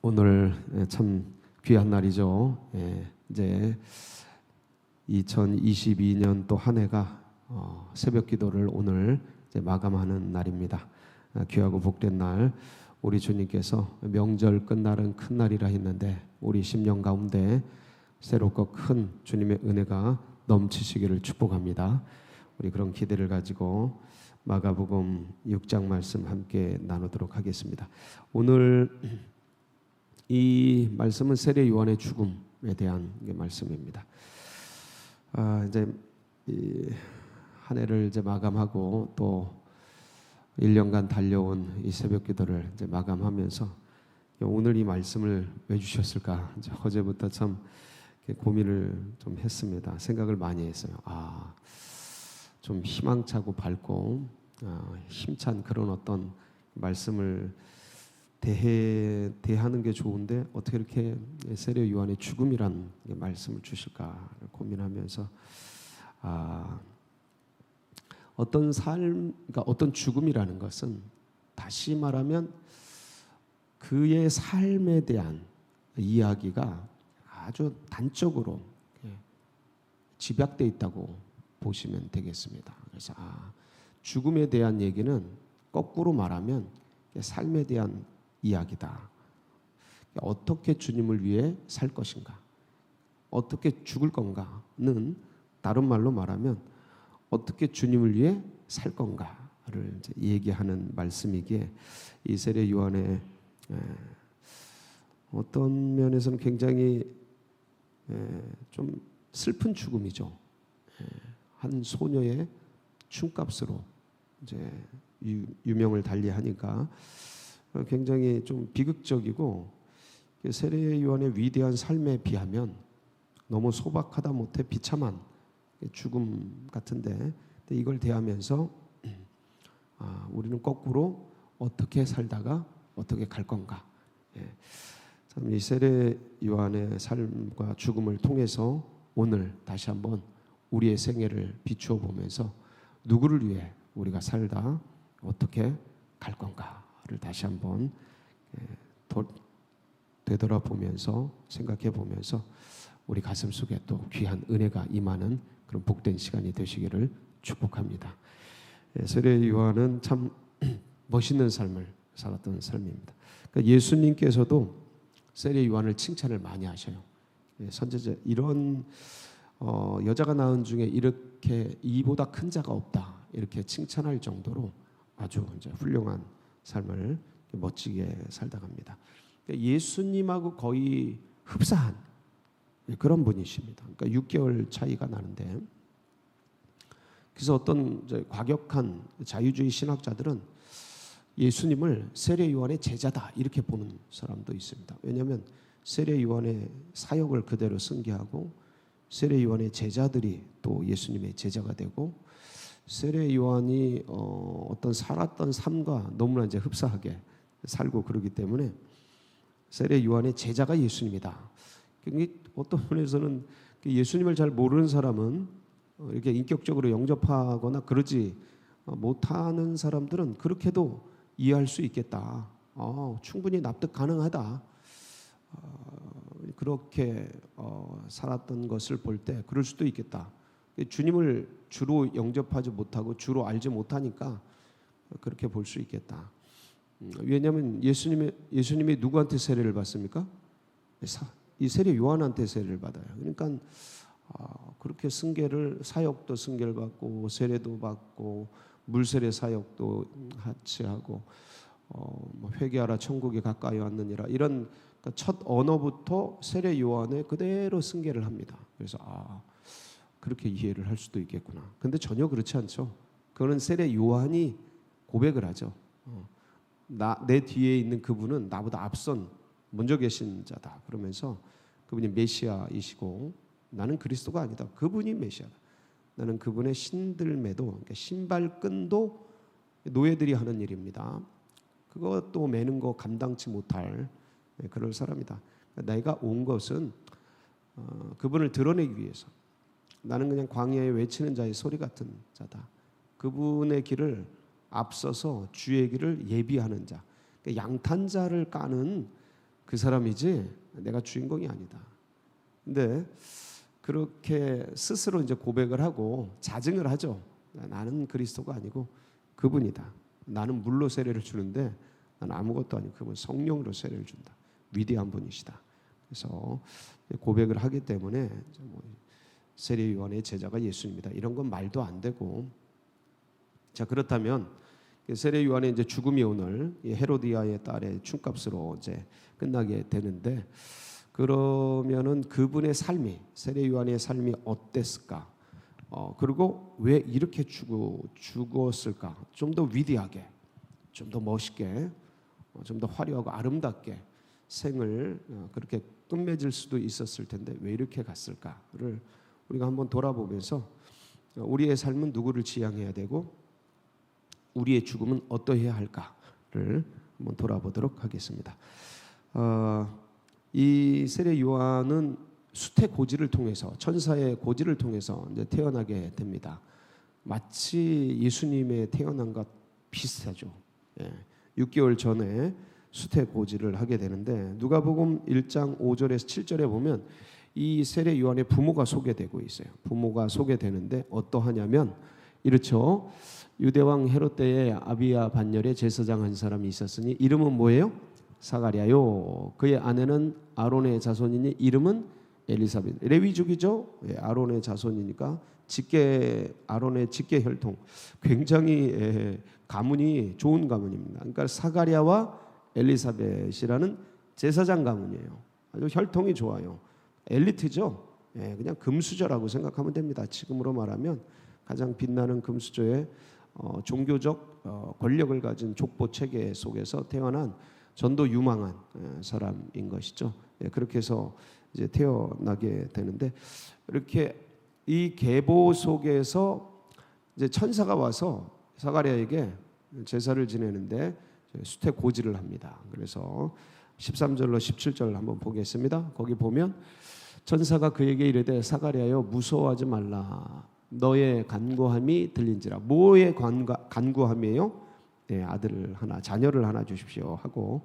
오늘 참 귀한 날이죠. 이제 2022년 또 한 해가 새벽 기도를 오늘 이제 마감하는 날입니다. 귀하고 복된 날, 우리 주님께서 명절 끝날은 큰 날이라 했는데 우리 심령 가운데 새롭고 큰 주님의 은혜가 넘치시기를 축복합니다. 우리 그런 기대를 가지고 마가복음 6장 말씀 함께 나누도록 하겠습니다. 오늘 이 말씀은 세례 요한의 죽음에 대한 말씀입니다. 이제 한 해를 이제 마감하고 또 1년간 달려온 이 새벽 기도를 이제 마감하면서 오늘 이 말씀을 왜 주셨을까? 이제 어제부터 참 고민을 좀 했습니다. 생각을 많이 했어요. 좀 희망차고 밝고 힘찬 그런 어떤 말씀을 대하는 게 좋은데 어떻게 이렇게 세례 요한의 죽음이란 말씀을 주실까 고민하면서 어떤 삶, 그러니까 어떤 죽음이라는 것은 다시 말하면 그의 삶에 대한 이야기가 아주 단적으로 집약되어 있다고 보시면 되겠습니다. 그래서 죽음에 대한 얘기는 거꾸로 말하면 삶에 대한 이야기다. 어떻게 주님을 위해 살 것인가, 어떻게 죽을 건가는 다른 말로 말하면 어떻게 주님을 위해 살 건가를 이제 얘기하는 말씀이기에 이 세례 요한의 어떤 면에서는 굉장히 좀 슬픈 죽음이죠. 한 소녀의 춤값으로 이제 유명을 달리하니까 굉장히 좀 비극적이고 세례 요한의 위대한 삶에 비하면 너무 소박하다 못해 비참한 죽음 같은데 이걸 대하면서 우리는 거꾸로 어떻게 살다가 어떻게 갈 건가. 참 이 세례 요한의 삶과 죽음을 통해서 오늘 다시 한번 우리의 생애를 비추어 보면서 누구를 위해 우리가 살다 어떻게 갈 건가를 다시 한번 되돌아보면서 생각해 보면서 우리 가슴 속에 또 귀한 은혜가 임하는 그런 복된 시간이 되시기를 축복합니다. 세례 요한은 참 멋있는 삶을 살았던 삶입니다. 그러니까 예수님께서도 세례 요한을 칭찬을 많이 하셔요. 선지자 이런 여자가 낳은 중에 이렇게 이보다 큰 자가 없다 이렇게 칭찬할 정도로 아주 이제 훌륭한 삶을 멋지게 살다 갑니다. 예수님하고 거의 흡사한 그런 분이십니다. 그러니까 6개월 차이가 나는데, 그래서 어떤 이제 과격한 자유주의 신학자들은 예수님을 세례 요한의 제자다 이렇게 보는 사람도 있습니다. 왜냐하면 세례 요한의 사역을 그대로 승계하고 세례 요한의 제자들이 또 예수님의 제자가 되고 세례 요한이 어떤 살았던 삶과 너무나 이제 흡사하게 살고 그러기 때문에 세례 요한의 제자가 예수님이다. 어떤 면에서는 예수님을 잘 모르는 사람은 이렇게 인격적으로 영접하거나 그러지 못하는 사람들은 그렇게도 이해할 수 있겠다. 충분히 납득 가능하다. 그렇게 살았던 것을 볼 때 그럴 수도 있겠다. 주님을 주로 영접하지 못하고 주로 알지 못하니까 그렇게 볼 수 있겠다. 왜냐하면 예수님이 누구한테 세례를 받습니까? 이 세례 요한한테 세례를 받아요. 그러니까 그렇게 사역도 승계를 받고 세례도 받고 물세례 사역도 같이 하고 회개하라 천국이 가까이 왔느니라 이런 그러니까 첫 언어부터 세례 요한에 그대로 승계를 합니다. 그래서 그렇게 이해를 할 수도 있겠구나. 근데 전혀 그렇지 않죠. 그거는 세례 요한이 고백을 하죠. 내 뒤에 있는 그분은 나보다 앞선 먼저 계신 자다. 그러면서 그분이 메시아이시고 나는 그리스도가 아니다. 그분이 메시아다. 나는 그분의 신들매도 그러니까 신발끈도 노예들이 하는 일입니다. 그것도 매는 거 감당치 못할 그럴 사람이다. 내가 온 것은 그분을 드러내기 위해서 나는 그냥 광야에 외치는 자의 소리 같은 자다. 그분의 길을 앞서서 주의 길을 예비하는 자. 양탄자를 까는 그 사람이지 내가 주인공이 아니다. 근데 그렇게 스스로 이제 고백을 하고 자증을 하죠. 나는 그리스도가 아니고 그분이다. 나는 물로 세례를 주는데 나는 아무것도 아니고 그분 성령으로 세례를 준다. 위대한 분이시다. 그래서 고백을 하기 때문에 세례 요한의 제자가 예수님이다. 이런 건 말도 안 되고. 자, 그렇다면 세례 요한의 이제 죽음이 오늘 헤로디아의 딸의 춤값으로 이제 끝나게 되는데, 그러면은 그분의 삶이, 세례 요한의 삶이 어땠을까? 그리고 왜 이렇게 죽었을까? 좀 더 위대하게, 좀 더 멋있게, 좀 더 화려하고 아름답게 생을 그렇게 끝맺을 수도 있었을 텐데 왜 이렇게 갔을까를 우리가 한번 돌아보면서 우리의 삶은 누구를 지향해야 되고 우리의 죽음은 어떠해야 할까를 한번 돌아보도록 하겠습니다. 이 세례 요한은 수태 고지를 통해서, 천사의 고지를 통해서 이제 태어나게 됩니다. 마치 예수님의 태어난 것 비슷하죠. 6개월 전에 수태 고지를 하게 되는데, 누가복음 1장 5절에서 7절에 보면 이 세례 요한의 부모가 소개되고 있어요. 부모가 소개되는데 어떠하냐면 이렇죠. 유대왕 헤롯 때에 아비야 반열에 제사장 한 사람이 있었으니 이름은 뭐예요? 사가랴요. 그의 아내는 아론의 자손이니 이름은 엘리사벳. 레위족이죠. 아론의 자손이니까 아론의 직계 혈통, 굉장히 가문이 좋은 가문입니다. 그러니까 사가랴와 엘리사벳이라는 제사장 가문이에요. 아주 혈통이 좋아요. 엘리트죠. 그냥 금수저라고 생각하면 됩니다. 지금으로 말하면 가장 빛나는 금수저의 종교적 권력을 가진 족보 체계 속에서 태어난 전도 유망한 사람인 것이죠. 그렇게 해서 이제 태어나게 되는데, 이렇게 이 계보 속에서 이제 천사가 와서 사가랴에게 제사를 지내는데 수태 고지를 합니다. 그래서 13절로 17절 한번 보겠습니다. 거기 보면 천사가 그에게 이르되 사가랴여 무서워하지 말라. 너의 간구함이 들린지라. 뭐의 간구함이에요? 아들을 하나, 자녀를 하나 주십시오 하고,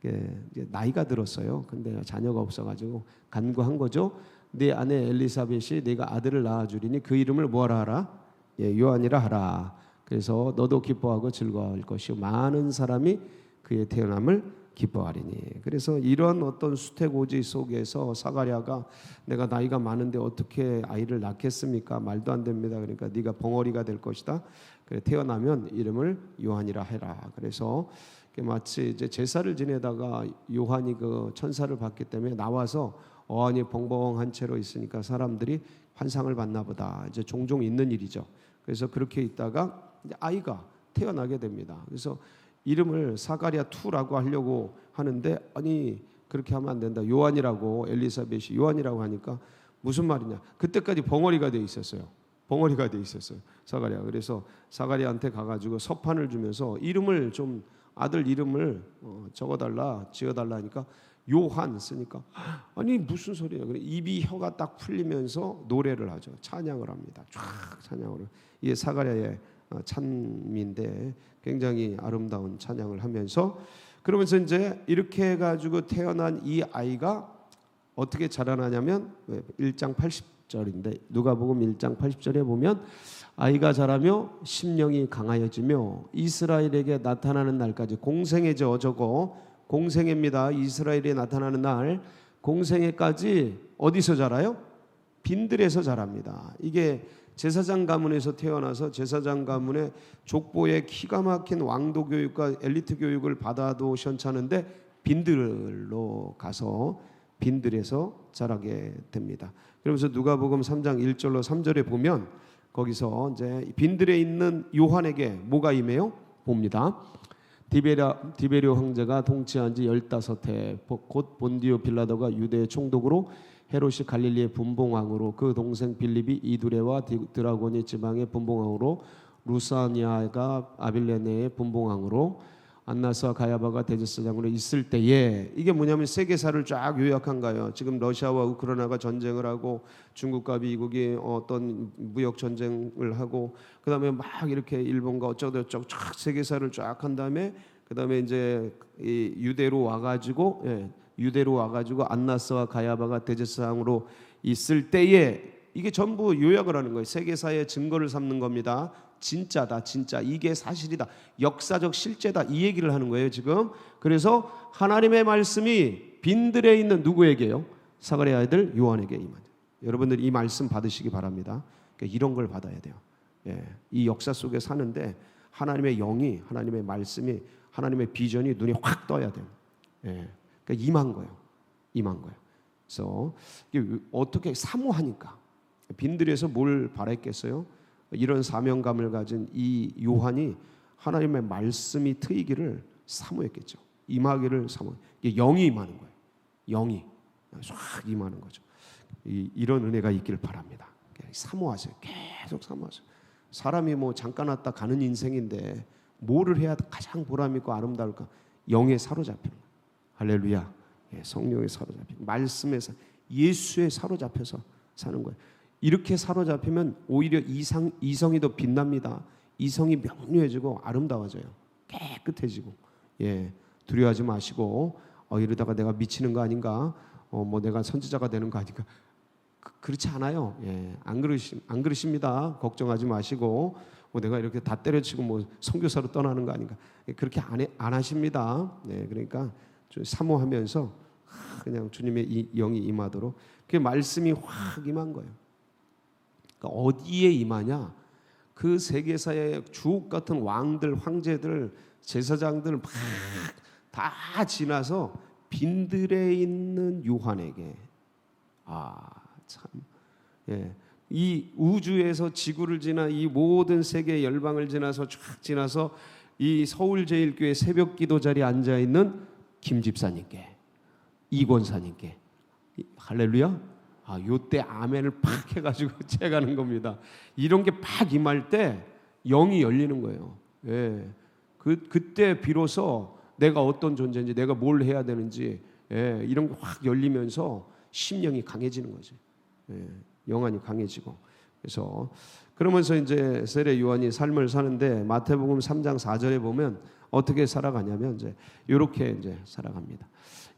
이제 나이가 들었어요. 근데 자녀가 없어가지고 간구한 거죠. 네 아내 엘리사벳이 네가 아들을 낳아주리니 그 이름을 뭐하라 하라? 요한이라 하라. 그래서 너도 기뻐하고 즐거워할 것이요 많은 사람이 그의 태어남을 기뻐하리니. 그래서 이런 어떤 수태고지 속에서 사가랴가 내가 나이가 많은데 어떻게 아이를 낳겠습니까? 말도 안 됩니다. 그러니까 네가 벙어리가 될 것이다. 그래, 태어나면 이름을 요한이라 해라. 그래서 마치 이제 제사를 지내다가 요한이 그 천사를 봤기 때문에 나와서 어안이 벙벙한 채로 있으니까 사람들이 환상을 봤나 보다. 이제 종종 있는 일이죠. 그래서 그렇게 있다가 이제 아이가 태어나게 됩니다. 그래서 이름을 사가랴 2라고 하려고 하는데, 아니 그렇게 하면 안 된다. 요한이라고, 엘리사벳이 요한이라고 하니까 무슨 말이냐. 그때까지 벙어리가 돼 있었어요. 벙어리가 돼 있었어요, 사가랴. 그래서 사가랴한테 가가지고 서판을 주면서 이름을 좀, 아들 이름을 적어달라, 지어달라 하니까 요한 쓰니까 아니 무슨 소리야. 그래 입이, 혀가 딱 풀리면서 노래를 하죠. 찬양을 합니다. 쫙 찬양을. 이게 사가랴의 찬미인데 굉장히 아름다운 찬양을 하면서, 그러면서 이제 이렇게 해가지고 태어난 이 아이가 어떻게 자라나냐면 1장 80절인데 누가복음 1장 80절에 보면 아이가 자라며 심령이 강하여지며 이스라엘에게 나타나는 날까지, 공생애죠. 저거 공생애입니다. 이스라엘에 나타나는 날, 공생애까지 어디서 자라요? 빈들에서 자랍니다. 이게 제사장 가문에서 태어나서 제사장 가문의 족보에 기가 막힌 왕도 교육과 엘리트 교육을 받아도 시원찮은데 빈들로 가서 빈들에서 자라게 됩니다. 그러면서 누가복음 3장 1절로 3절에 보면 거기서 이제 빈들에 있는 요한에게 뭐가 임해요? 봅니다. 디베리오 황제가 통치한 지 15해 곧 본디오 빌라도가 유대의 총독으로, 헤롯이 갈릴리의 분봉왕으로, 그 동생 빌립이 이두레와 드라고니 지방의 분봉왕으로, 루사니아가 아빌레네의 분봉왕으로, 안나스와 가야바가 대제사장으로 있을 때에, 이게 뭐냐면 세계사를 쫙 요약한 거예요. 지금 러시아와 우크라이나가 전쟁을 하고 중국과 미국이 어떤 무역 전쟁을 하고, 그다음에 막 이렇게 일본과 어쩌고저쩌고 쫙 세계사를 쫙 한 다음에, 그다음에 이제 이 유대로 와가지고 유대로 와가지고 안나스와 가야바가 대제사장으로 있을 때에 이게 전부 요약을 하는 거예요. 세계사의 증거를 삼는 겁니다. 진짜다, 진짜 이게 사실이다, 역사적 실제다, 이 얘기를 하는 거예요 지금. 그래서 하나님의 말씀이 빈들에 있는 누구에게요? 사가랴 아들 요한에게 임하는. 여러분들 이 말씀 받으시기 바랍니다. 그러니까 이런 걸 받아야 돼요. 예, 이 역사 속에 사는데 하나님의 영이, 하나님의 말씀이, 하나님의 비전이 눈에 확 떠야 돼요. 예, 그러니까 임한 거예요. 임한 거예요. 그래서 이게 어떻게 사모하니까 빈들에서 뭘 바랬겠어요? 이런 사명감을 가진 이 요한이 하나님의 말씀이 트이기를 사모했겠죠. 임하기를 사모. 이게 영이 임하는 거예요. 영이 쫙 임하는 거죠. 이런 은혜가 있기를 바랍니다. 사모하세요. 계속 사모하세요. 사람이 뭐 잠깐 왔다 가는 인생인데 뭐를 해야 가장 보람 있고 아름다울까? 영에 사로잡히는 거예요. 할렐루야. 성령에 사로잡히고 말씀에서 예수에 사로잡혀서 사는 거예요. 이렇게 사로잡히면 오히려 이성이 더 빛납니다. 이성이 명료해지고 아름다워져요. 깨끗해지고. 두려워하지 마시고 이러다가 내가 미치는 거 아닌가? 뭐 내가 선지자가 되는 거 아닌가? 그렇지 않아요. 안 그러십니다. 걱정하지 마시고 뭐 내가 이렇게 다 때려치고 뭐 선교사로 떠나는 거 아닌가? 그렇게 안 하십니다. 그러니까 좀 사모하면서 그냥 주님의 이 영이 임하도록 그 말씀이 확 임한 거예요. 그러니까 어디에 임하냐? 그 세계사의 주옥 같은 왕들, 황제들, 제사장들 막 다 지나서 빈들에 있는 요한에게 참, 이 우주에서 지구를 지나 이 모든 세계 열방을 지나서 쫙 지나서 이 서울제일교회 새벽기도 자리에 앉아 있는 김 집사님께, 이 권사님께, 할렐루야. 요때 아멘을 팍 해가지고 채가는 겁니다. 이런 게 팍 임할 때 영이 열리는 거예요. 그때 비로소 내가 어떤 존재인지, 내가 뭘 해야 되는지, 이런 게 확 열리면서 심령이 강해지는 거죠. 영안이 강해지고. 그래서 그러면서 이제 세례 요한이 삶을 사는데 마태복음 3장 4절에 보면 어떻게 살아가냐면 이제 이렇게 이제 살아갑니다.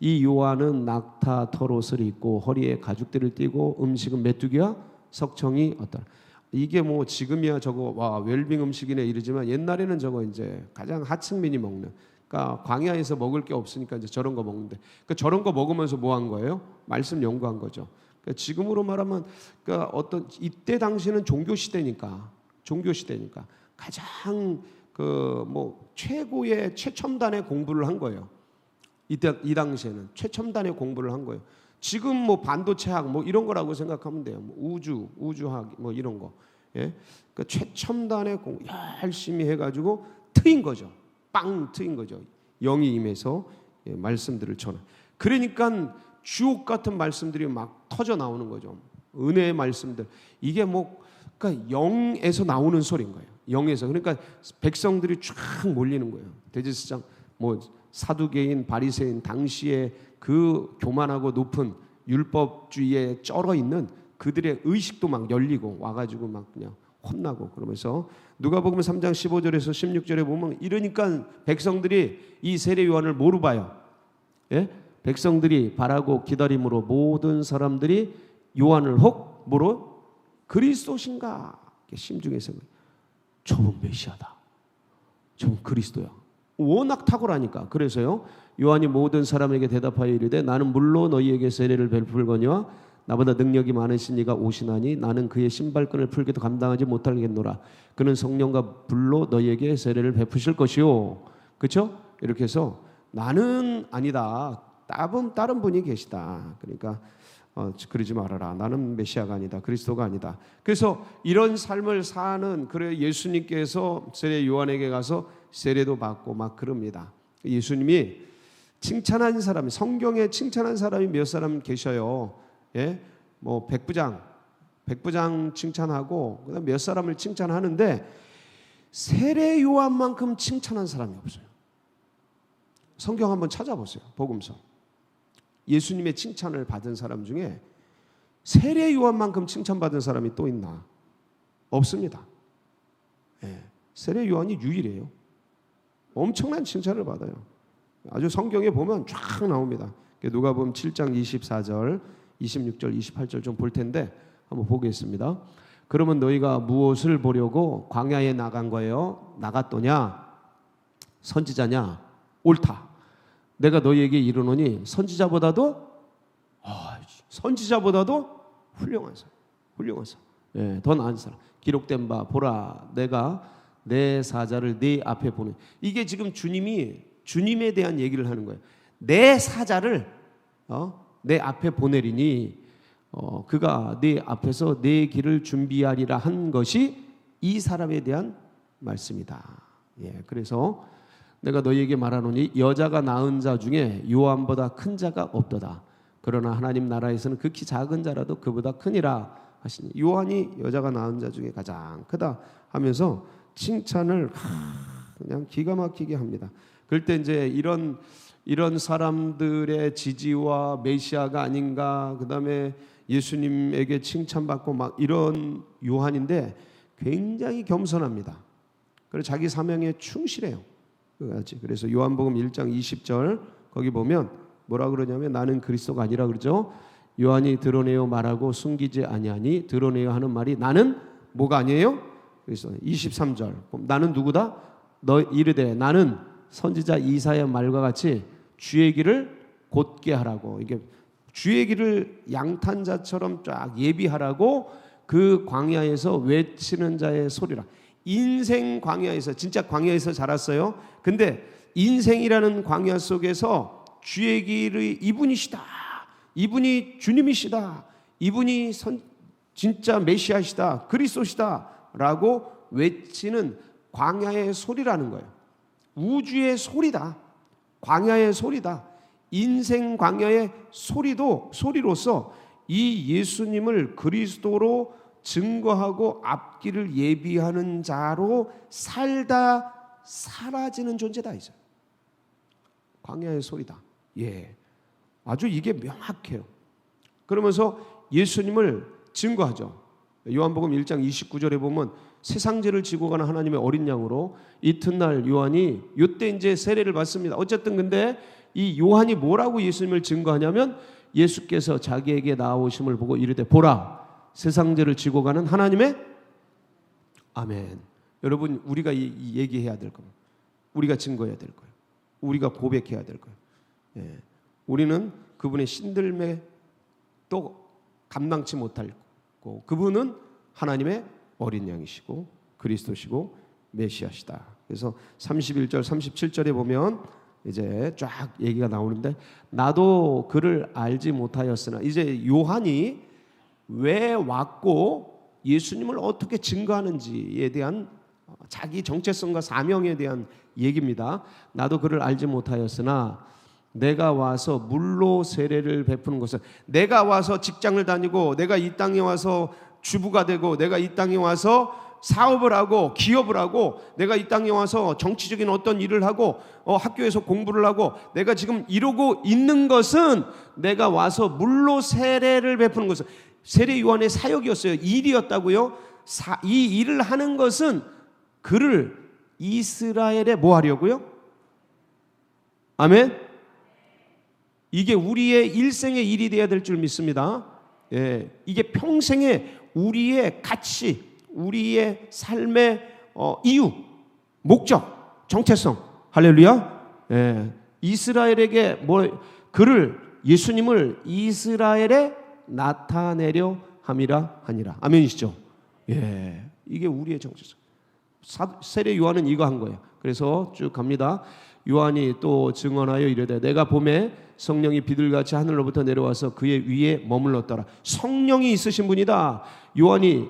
이 요한은 낙타 털옷을 입고 허리에 가죽띠를 띠고 음식은 메뚜기와 석청이 어떠라. 이게 뭐 지금이야 저거 웰빙 음식이네 이러지만 옛날에는 저거 이제 가장 하층민이 먹는. 그러니까 광야에서 먹을 게 없으니까 이제 저런 거 먹는데, 그러니까 저런 거 먹으면서 뭐 한 거예요? 말씀 연구한 거죠. 그러니까 지금으로 말하면 그러니까 어떤 이때 당시는 종교 시대니까 가장 그 뭐 최고의 최첨단의 공부를 한 거예요. 이 당시에는 최첨단의 공부를 한 거예요. 지금 뭐 반도체학 뭐 이런 거라고 생각하면 돼요. 뭐 우주학 뭐 이런 거. 그러니까 최첨단의 공부 열심히 해가지고 트인 거죠. 빵 트인 거죠. 영이 임해서 말씀들을 전하. 그러니까 주옥 같은 말씀들이 막 터져 나오는 거죠. 은혜의 말씀들. 이게 뭐 그러니까 영에서 나오는 소리인 거예요. 영에서. 그러니까 백성들이 쫙 몰리는 거예요. 대제사장 뭐 사두개인, 바리새인 당시에 그 교만하고 높은 율법주의에 쩔어 있는 그들의 의식도 막 열리고 와가지고 막 그냥 혼나고 그러면서 누가복음 3장 15절에서 16절에 보면 이러니까 백성들이 이 세례 요한을 뭐로 봐요? 백성들이 바라고 기다림으로 모든 사람들이 요한을 혹 뭐로? 그리스도신가? 심중에서 저분 메시아다. 저분 그리스도야. 워낙 탁월하니까. 그래서요 요한이 모든 사람에게 대답하여 이르되 나는 물로 너희에게 세례를 베풀거니와 나보다 능력이 많으신 이가 오시나니 나는 그의 신발끈을 풀기도 감당하지 못하겠노라. 그는 성령과 불로 너희에게 세례를 베푸실 것이요. 그렇죠? 이렇게 해서 나는 아니다. 다른 분이 계시다. 그러니까 그러지 말아라. 나는 메시아가 아니다. 그리스도가 아니다. 그래서 이런 삶을 사는 그래 예수님께서 세례 요한에게 가서 세례도 받고 막 그럽니다. 예수님이 칭찬한 사람이 성경에 칭찬한 사람이 몇 사람 계셔요. 뭐 백부장 칭찬하고 그다음 몇 사람을 칭찬하는데 세례 요한만큼 칭찬한 사람이 없어요. 성경 한번 찾아보세요. 복음서. 예수님의 칭찬을 받은 사람 중에 세례 요한만큼 칭찬받은 사람이 또 있나? 없습니다. 세례 요한이 유일해요. 엄청난 칭찬을 받아요. 아주 성경에 보면 쫙 나옵니다. 누가복음 7장 24절, 26절, 28절 좀 볼 텐데 한번 보겠습니다. 그러면 너희가 무엇을 보려고 광야에 나간 거예요? 나갔더냐? 선지자냐? 옳다. 내가 너희에게 이르노니 선지자보다도 훌륭한 사람. 예, 더 나은 사람. 기록된 바 보라, 내가 내 사자를 네 앞에 보내. 이게 지금 주님이 주님에 대한 얘기를 하는 거예요. 내 사자를 내 앞에 보내리니 그가 네 앞에서 네 길을 준비하리라 한 것이 이 사람에 대한 말씀이다. 예, 그래서 내가 너희에게 말하노니 여자가 낳은 자 중에 요한보다 큰 자가 없도다. 그러나 하나님 나라에서는 극히 작은 자라도 그보다 크니라 하시니, 요한이 여자가 낳은 자 중에 가장 크다 하면서 칭찬을 그냥 기가 막히게 합니다. 그럴 때 이제 이런 사람들의 지지와 메시아가 아닌가, 그 다음에 예수님에게 칭찬받고 막 이런 요한인데 굉장히 겸손합니다. 그리고 자기 사명에 충실해요. 그래서 요한복음 1장 20절 거기 보면 뭐라 그러냐면 나는 그리스도가 아니라 그러죠. 요한이 드러내어 말하고 숨기지 아니하니 드러내어 하는 말이 나는 뭐가 아니에요? 그래서 23절 나는 누구다? 너 이르되 나는 선지자 이사야 말과 같이 주의 길을 곧게 하라고. 이게 주의 길을 양탄자처럼 쫙 예비하라고 그 광야에서 외치는 자의 소리라. 인생 광야에서, 진짜 광야에서 자랐어요. 근데 인생이라는 광야 속에서 주의 길의 이분이시다, 이분이 주님이시다, 이분이 진짜 메시아시다, 그리스도시다 라고 외치는 광야의 소리라는 거예요. 우주의 소리다, 광야의 소리다. 인생 광야의 소리로서 이 예수님을 그리스도로 증거하고 앞길을 예비하는 자로 살다 사라지는 존재다 이제. 광야의 소리다. 예, 아주 이게 명확해요. 그러면서 예수님을 증거하죠. 요한복음 1장 29절에 보면 세상죄를 지고 가는 하나님의 어린 양으로 이튿날 요한이 이때 이제 세례를 받습니다. 어쨌든 근데 이 요한이 뭐라고 예수님을 증거하냐면 예수께서 자기에게 나오심을 보고 이르되 보라 세상죄를 지고 가는 하나님의 아멘. 여러분 우리가 이 얘기해야 될 거예요. 우리가 증거해야 될 거예요. 우리가 고백해야 될 거예요. 예. 우리는 그분의 신들매 또 감당치 못할 거. 그분은 하나님의 어린 양이시고 그리스도시고 메시아시다. 그래서 31절 37절에 보면 이제 쫙 얘기가 나오는데 나도 그를 알지 못하였으나 이제 요한이 왜 왔고 예수님을 어떻게 증거하는지에 대한 자기 정체성과 사명에 대한 얘기입니다. 나도 그를 알지 못하였으나 내가 와서 물로 세례를 베푸는 것은, 내가 와서 직장을 다니고 내가 이 땅에 와서 주부가 되고 내가 이 땅에 와서 사업을 하고 기업을 하고 내가 이 땅에 와서 정치적인 어떤 일을 하고 학교에서 공부를 하고 내가 지금 이루고 있는 것은 내가 와서 물로 세례를 베푸는 것은 세례 요한의 사역이었어요. 일이었다고요. 이 일을 하는 것은 그를 이스라엘에 뭐 하려고요? 아멘. 이게 우리의 일생의 일이 되어야 될 줄 믿습니다. 예, 이게 평생의 우리의 가치, 우리의 삶의 이유, 목적, 정체성. 할렐루야. 예, 이스라엘에게 그를 예수님을 이스라엘에 나타내려 함이라 하니라. 아멘이시죠? 예, 이게 우리의 정체성. 세례 요한은 이거 한 거예요. 그래서 쭉 갑니다. 요한이 또 증언하여 이르되 내가 봄에 성령이 비둘같이 하늘로부터 내려와서 그의 위에 머물렀더라. 성령이 있으신 분이다. 요한이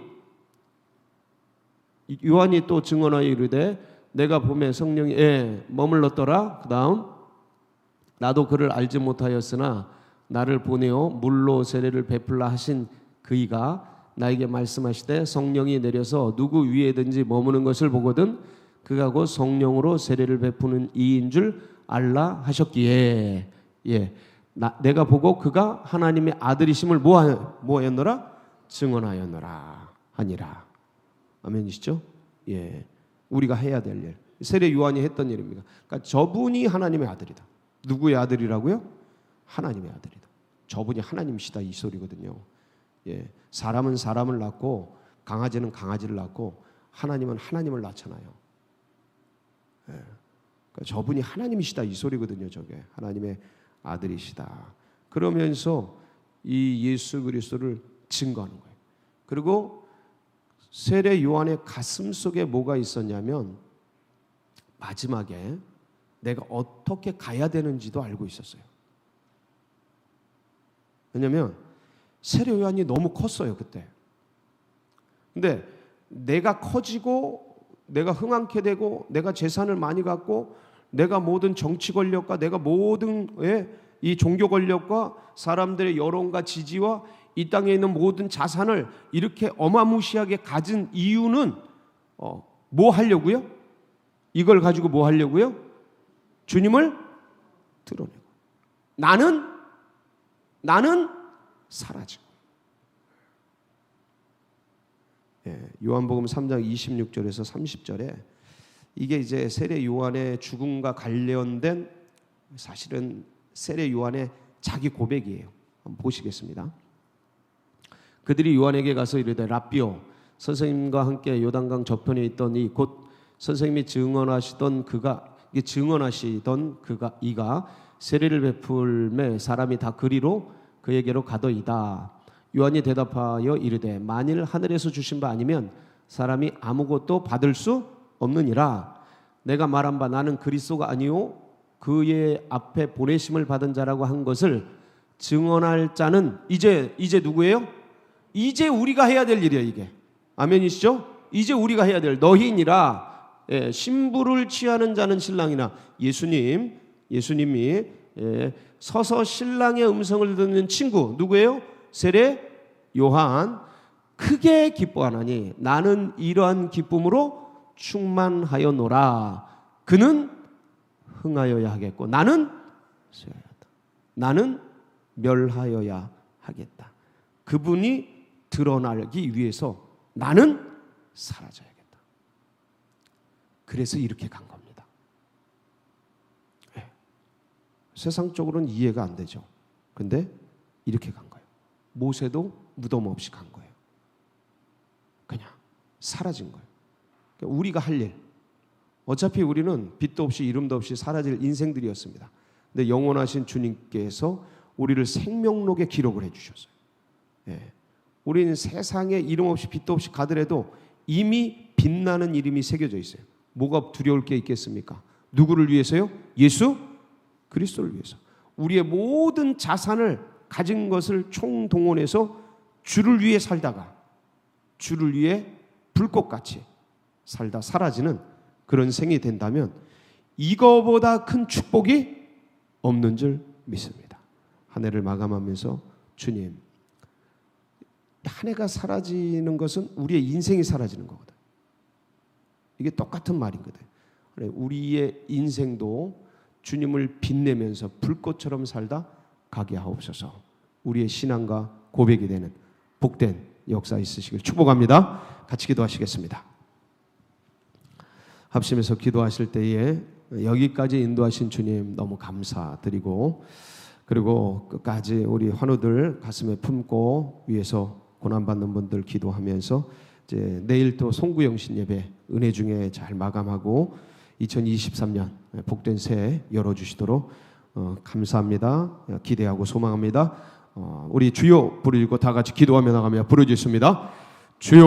또 증언하여 이르되 내가 봄에 성령이 머물렀더라. 그 다음 나도 그를 알지 못하였으나 나를 보내어 물로 세례를 베풀라 하신 그이가 나에게 말씀하시되 성령이 내려서 누구 위에든지 머무는 것을 보거든 그가 곧 성령으로 세례를 베푸는 이인 줄 알라 하셨기에 내가 보고 그가 하나님의 아들이심을 뭐하였노라? 증언하였노라 하니라. 아멘이시죠? 예, 우리가 해야 될 일, 세례 요한이 했던 일입니다. 그러니까 저분이 하나님의 아들이다. 누구의 아들이라고요? 하나님의 아들이다. 저분이 하나님이시다 이 소리거든요. 예, 사람은 사람을 낳고 강아지는 강아지를 낳고 하나님은 하나님을 낳잖아요. 예, 그러니까 저분이 하나님이시다 이 소리거든요. 저게 하나님의 아들이시다. 그러면서 이 예수 그리스도를 증거하는 거예요. 그리고 세례 요한의 가슴 속에 뭐가 있었냐면 마지막에 내가 어떻게 가야 되는지도 알고 있었어요. 왜냐하면 세례 요한이 너무 컸어요 그때. 근데 내가 커지고 내가 흥황케 되고 내가 재산을 많이 갖고 내가 모든 정치 권력과 내가 모든 이 종교 권력과 사람들의 여론과 지지와 이 땅에 있는 모든 자산을 이렇게 어마무시하게 가진 이유는 뭐 하려고요? 이걸 가지고 뭐 하려고요? 주님을 드러내고 나는 사라지고. 예, 요한복음 3장 26절에서 30절에 이게 이제 세례 요한의 죽음과 관련된 사실은 세례 요한의 자기 고백이에요. 한번 보시겠습니다. 그들이 요한에게 가서 이르되 랍비요 선생님과 함께 요단강 저편에 있던 이 곧 선생님이 증언하시던 이가 세례를 베풀매 사람이 다 그리로 그에게로 가더이다. 요한이 대답하여 이르되 만일 하늘에서 주신 바 아니면 사람이 아무것도 받을 수 없느니라. 내가 말한 바 나는 그리스도가 아니요 그의 앞에 보내심을 받은 자라고 한 것을 증언할 자는 이제 누구예요? 이제 우리가 해야 될 일이에요. 이게 아멘이시죠? 이제 우리가 해야 될 너희니라. 예, 신부를 취하는 자는 신랑이나 예수님이 서서 신랑의 음성을 듣는 친구 누구예요? 세례 요한 크게 기뻐하나니 나는 이러한 기쁨으로 충만하여노라. 그는 흥하여야 하겠고 나는 쇠하였다. 나는 멸하여야 하겠다. 그분이 드러나기 위해서 나는 사라져야겠다. 그래서 이렇게 간 겁니다. 네. 세상적으로는 이해가 안 되죠. 근데 이렇게 간 거예요. 모세도 무덤 없이 간 거예요. 그냥 사라진 거예요. 그러니까 우리가 할 일, 어차피 우리는 빛도 없이 이름도 없이 사라질 인생들이었습니다. 근데 영원하신 주님께서 우리를 생명록에 기록을 해주셨어요. 예. 우리는 세상에 이름 없이 빛도 없이 가더라도 이미 빛나는 이름이 새겨져 있어요. 뭐가 두려울 게 있겠습니까? 누구를 위해서요? 예수 그리스도를 위해서. 우리의 모든 자산을 가진 것을 총동원해서 주를 위해 살다가 주를 위해 불꽃같이 살다 사라지는 그런 생이 된다면 이거보다 큰 축복이 없는 줄 믿습니다. 한 해를 마감하면서 주님, 한 해가 사라지는 것은 우리의 인생이 사라지는 거거든. 이게 똑같은 말이거든. 우리의 인생도 주님을 빛내면서 불꽃처럼 살다 가게 하옵소서. 우리의 신앙과 고백이 되는 복된 역사 있으시길 축복합니다. 같이 기도하시겠습니다. 합심해서 기도하실 때에 여기까지 인도하신 주님 너무 감사드리고, 그리고 끝까지 우리 환우들 가슴에 품고 위에서 고난받는 분들 기도하면서 이제 내일 또 송구영신 예배 은혜 중에 잘 마감하고 2023년 복된 새해 열어주시도록 감사합니다. 기대하고 소망합니다. 우리 주여 부르고 다 같이 기도하며 나가며 부르짖습니다. 주여